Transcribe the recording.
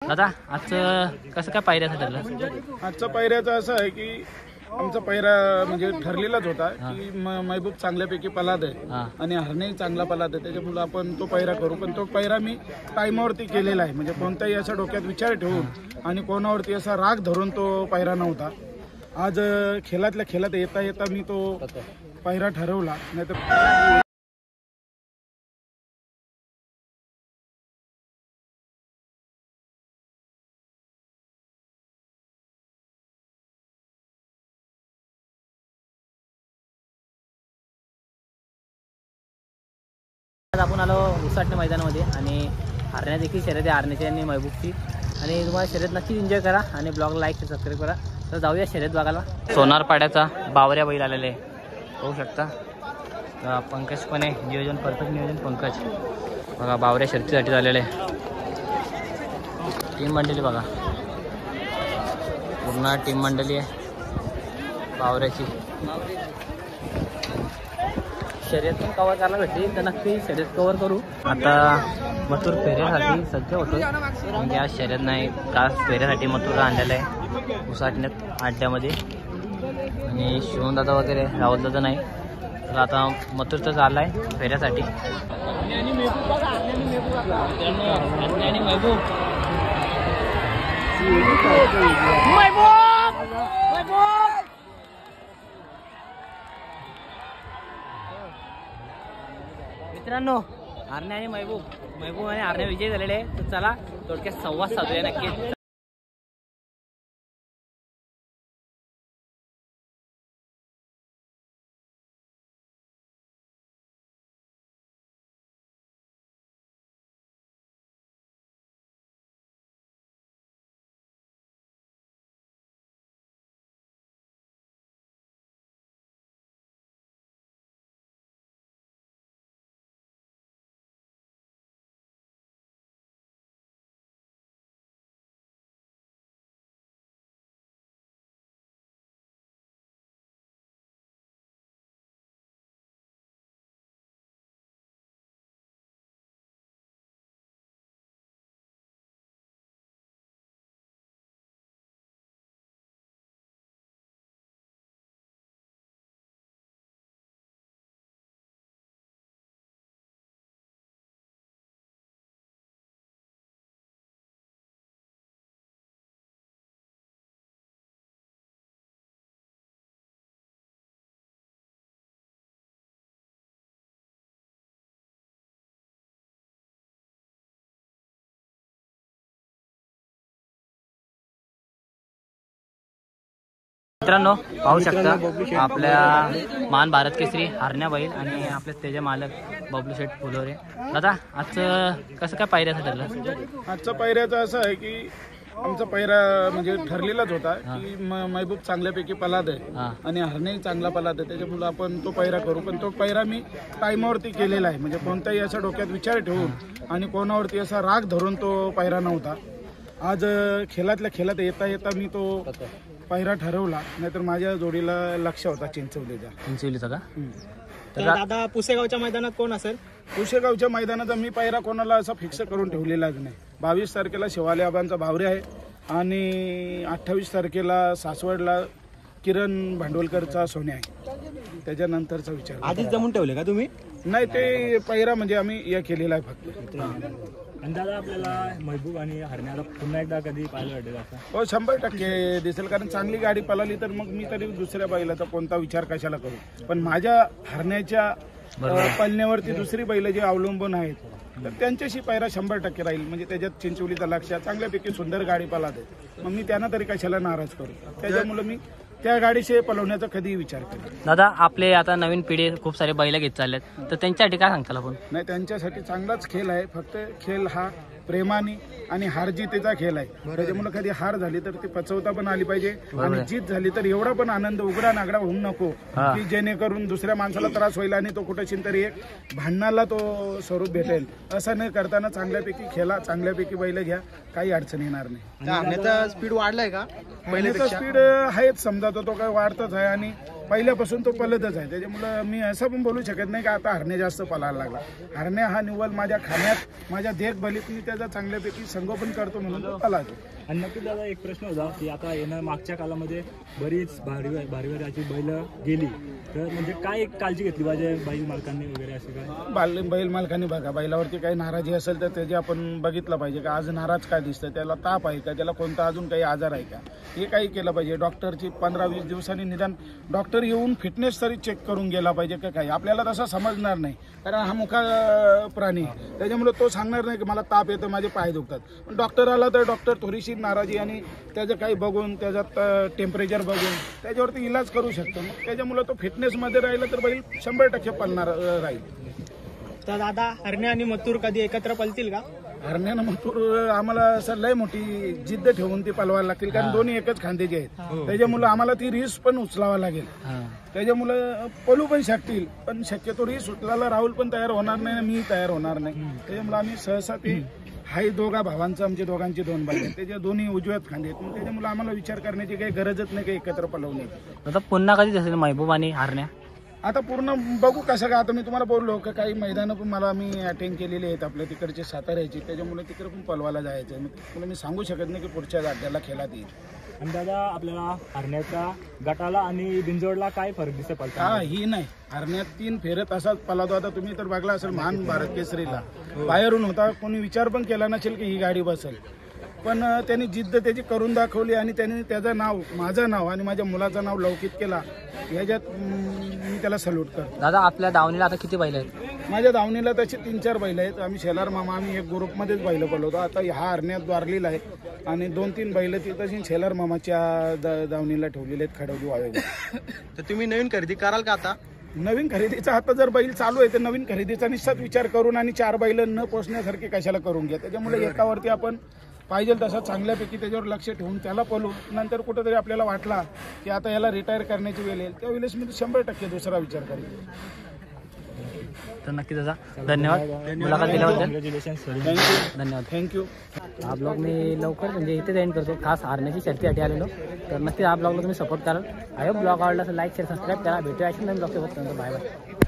दादा आजचं कसं काय पायऱ्याचं ठरलं? आजचा पायऱ्याचं असं आहे की आमचा पायरा म्हणजे ठरलेलाच होता की महबूब चांगल्यापैकी पलाद आहे आणि हरणे चांगला पलाद आहे, त्याच्यामुळे आपण तो पायरा करू. पण तो पायरा मी टाइमावरती केलेला आहे, म्हणजे कोणताही असा डोक्यात विचार ठेवून आणि कोणावरती असा राग धरून तो पायरा नव्हता. आज खेळातल्या खेळात येता येता मी तो पायरा ठरवला. नाहीतर आज आपण आलो उसाटणे मैदानामध्ये आणि हरण्या देखील शर्यत आहे, हरण्याची आणि महबूबची. आणि तुम्हाला शर्यत नक्कीच एन्जॉय करा आणि ब्लॉगला लाईक सबस्क्राईब करा. तर जाऊया शर्यत बघायला. सोनारपाड्याचा बावऱ्या बैल आलेले आहे, होऊ शकता. पंकज पण आहे, नियोजन परफेक्ट नियोजन पंकज. बघा बावऱ्या शर्यतीसाठी झालेले आहे. टीम मंडळी बघा, पूर्ण टीम मंडळी आहे बावऱ्याची. शर्यत पण कव्हर करायला भेटली तर नक्की शर्यत कव्हर करू. आता मथुर फेऱ्यासाठी सज्ज होतो, म्हणजे आज शर्यत नाही का फेऱ्यासाठी मथुरला आणलेलं आहे उसाटण्यात अड्ड्यामध्ये. आणि शिवमदादा वगैरे राहुलदादा नाही, तर आता मथुरचं चाललं आहे फेऱ्यासाठी. मित्रांनो हरण्या आणि महबूब आणि हरण्या विजय झालेले आहे. तर चला थोडक्यात संवाद साधूया नक्की. मित्रांनो पाहू शकता आपल्या मान भारत केसरी हरण्या बैल आणि आपले त्याचे मालक बबलू शेठ फुलोरे. दादा आजचं कसं काय पायऱ्याचं ठरलं? आजचा पायऱ्याचं असं आहे की आमचा पायरा म्हणजे ठरलेलाच होता की महबूब चांगल्यापैकी पलाद आहे आणि हरणे चांगला पलाद आहे, त्याच्यामुळे आपण तो पायरा करू. पण तो पायरा मी टाइमावरती केलेला आहे, म्हणजे कोणताही असा डोक्यात विचार ठेवून आणि कोणावरती असा राग धरून तो पायरा नव्हता. आज खेळातल्या खेळात येता येता मी तो पायरा ठरवला. नाहीतर माझ्या जोडीला लक्ष होता चिंचवलीचा का? तर दादा पुसेगावच्या मैदानात कोण असेल? पुसेगावच्या मैदानात मी पायरा कोणाला असा फिक्स करून ठेवलेलाच नाही. 22 तारखेला शिवाले आबांचा भावरे आहे आणि 28 तारखेला सासवडला किरण भांडवलकरचा सोन्या आहे. त्याच्यानंतरचा विचार आधीच जमून ठेवले का तुम्ही? नाही, ते पायरा म्हणजे आम्ही या केलेला आहे फक्त. आणि दादा आपल्याला महबूब आणि हरण्याला पुन्हा एकदा कधी पाहायला भेटेल असं? हो 100% दिसेल, कारण चांगली गाडी पळाली तर मग मी तरी दुसऱ्या बैलाचा कोणता विचार कशाला करू. पण माझ्या हरण्याच्या पळण्यावरती दुसरी बैल जे अवलंबून आहेत तर त्यांच्याशी पायरा 100% राहील. म्हणजे त्याच्यात चिंचवलीचा लक्ष चांगल्यापैकी सुंदर गाडी पळाते, मग मी त्यांना तरी कशाला नाराज करू. त्याच्यामुळे मी त्या गाडीशी पळवण्याचा कधीही विचार केला. दादा आपले आता नवीन पिढी खूप सारे बैल घेत चाललेत, तर त्यांच्यासाठी काय सांगताल आपण? नाही, त्यांच्यासाठी चांगलाच खेळ आहे. फक्त खेळ हा प्रेमाने आणि हार जितेचा खेळ आहे. त्याच्यामुळे कधी हार झाली तर ती पचवता पण आली पाहिजे आणि जीत झाली तर एवढा पण आनंद उघडा नागडा होऊन नको की जेणेकरून दुसऱ्या माणसाला त्रास होईल आणि तो कुठेशी तरी एक भांडणाला तो स्वरूप भेटेल. असं न करताना चांगल्यापैकी खेळा, चांगल्यापैकी बैल घ्या, काही अडचण येणार नाही. स्पीड वाढलाय का? पहिल्याचा स्पीड आहेच, समजा तो काय वाढतच आहे आणि पहिल्यापासून तो पलतच आहे. त्याच्यामुळं मी असं पण बोलू शकत नाही की आता हरणे जास्त पळायला लागला. हरणे हा निव्वळ माझ्या खाण्यात, माझ्या देखभालीत मी त्याचा चांगल्यापैकी संगोपन करतो म्हणून तो पळातो. आणि नक्कीच दादा एक प्रश्न होता की आता येणं मागच्या कालामध्ये बरीच भारी अशी बैल गेली, तर म्हणजे काय एक काळजी घेतली पाहिजे बैल मालकांनी वगैरे अशी काय? बैल मालकांनी बघा, बैलावरती काही नाराजी असेल तर त्याची आपण बघितलं पाहिजे का आज नाराज काय दिसतं, त्याला ताप आहे का, त्याला कोणता अजून काही आजार आहे का, हे काही केलं पाहिजे. डॉक्टरची 15-20 दिवसांनी निदान डॉक्टर येऊन फिटनेस तरी चेक करून गेला पाहिजे का काही. आपल्याला तसं समजणार नाही कारण हा मुखा प्राणी आहे, त्याच्यामुळे तो सांगणार नाही की मला ताप येतं, माझे पाय दुखतात. पण डॉक्टर आला तर डॉक्टर थोडीशी नाराजी आणि त्याचं काही बघून, त्याच्यात टेम्परेचर बघून त्याच्यावरती इलाज करू शकतो. मग त्याच्यामुळे तो फिटनेसमध्ये राहिला तर बैल 100% पळणार राहील. तर दादा हरणे आणि मथुर कधी एकत्र पळतील का? हरण्यानं मथुर आम्हाला असं लय मोठी जिद्द ठेवून ती पळवायला लागतील कारण दोन्ही एकच खांद्याचे आहेत. त्याच्यामुळे आम्हाला ती रिस्क पण उचलावा लागेल. त्याच्यामुळे पळू पण शकतील, पण शक्यतो रिस्क उचलायला राहुल पण तयार होणार नाही आणि मी तयार होणार नाही. त्याच्यामुळे आम्ही सहसा ते हाही दोघा भावांचं, आमच्या दोघांची 2 बैल आहेत, त्याच्या दोन्ही उजव्यात खांदे आहेत. त्याच्यामुळे आम्हाला विचार करण्याची काही गरजच नाही की एकत्र पळवणे. आता पुन्हा कधी असेल महबूब आणि हरण्या? आता पूर्ण बघू कसं का. आता मी तुम्हाला बोललो की काही मैदानं पण मला मी अटेंड केलेली आहेत आपल्या तिकडचे साताऱ्याची, त्याच्यामुळे तिकडे पण पळवायला जायचं आहे. तुला मी सांगू शकत नाही की पुढच्या राज्याला खेळात येईल. आणि दादा आपल्याला हरण्याच्या गटाला आणि बिंजोडला काय फरक दिसत पळता? हा ही नाही, हरण्यात 3 फेरत असाच पळातो. आता तुम्ही तर बघला असेल महान भारत केसरीला बाहेरून होता, कोणी विचार पण केला नसेल की ही गाडी बसेल, पण त्यांनी जिद्द त्याची करून दाखवली आणि त्यांनी त्याचं नाव, माझं नाव आणि माझ्या मुलाचं नाव लौकिक केला. याच्यात मी त्याला सल्यूट करतो. दादा आपल्या दावणीला आता किती बैल आहेत? माझ्या दावणीला तसे 3-4 बैल आहेत. आम्ही शेलार मामा, आम्ही एक ग्रुपमध्येच बैल पळवतो. आता हा हरण्यात द्वारलेला आहे आणि 2-3 बैल ती तशी शेलार मामाच्या दावणीला ठेवलेले आहेत खडवली वाळू. तर तुम्ही नवीन खरेदी कराल का आता? नवीन खरेदीचा आता जर बैल चालू आहे तर नवीन खरेदीचा निश्चित विचार करून आणि 4 बैल न पोचण्यासारखे कशाला करून घ्या. त्याच्यामुळे एकावरती आपण पाहिजे तसा चांगल्यापैकी त्याच्यावर लक्ष ठेवून त्याला पळू. नंतर कुठेतरी आपल्याला वाटला की आता याला रिटायर करण्याची वेळ येईल, त्यावेळेस मी 100% दुसरा विचार करेन. तर नक्की दादा धन्यवाद मुलाखत दिल्याबद्दल. धन्यवाद. थँक्यू. हा ब्लॉग मी लवकर म्हणजे इथेच एंड करतो. खास हारण्याची शर्तीसाठी आलेलो, तर नक्की हा ब्लॉगला तुम्ही सपोर्ट कराल. आय होप ब्लॉग आवडला असेल लाईक शेअर सबस्क्राईब करा. भेटूया अशी नवीन ब्लॉग सोबत. Bye bye.